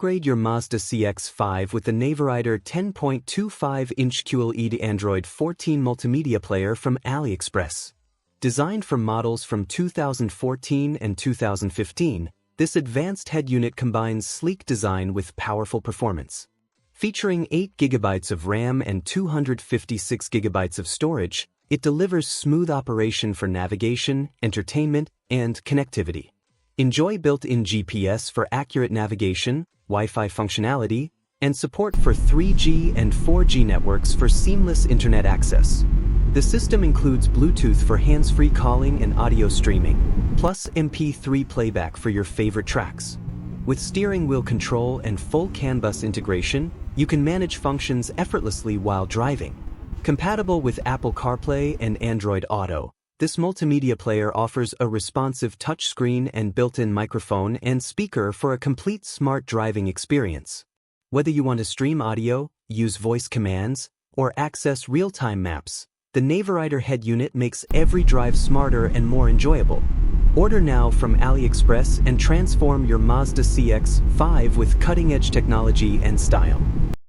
Upgrade your Mazda CX-5 with the Navarider 10.25-inch QLED Android 14 multimedia player from Aliexpress. Designed for models from 2014 and 2015, this advanced head unit combines sleek design with powerful performance. Featuring 8 GB of RAM and 256 GB of storage, it delivers smooth operation for navigation, entertainment, and connectivity. Enjoy built-in GPS for accurate navigation, Wi-Fi functionality, and support for 3G and 4G networks for seamless internet access. The system includes Bluetooth for hands-free calling and audio streaming, plus MP3 playback for your favorite tracks. With steering wheel control and full CAN bus integration, you can manage functions effortlessly while driving. Compatible with Apple CarPlay and Android Auto, this multimedia player offers a responsive touchscreen and built-in microphone and speaker for a complete smart driving experience. Whether you want to stream audio, use voice commands, or access real-time maps, the Navarider head unit makes every drive smarter and more enjoyable. Order now from Aliexpress and transform your Mazda CX-5 with cutting-edge technology and style.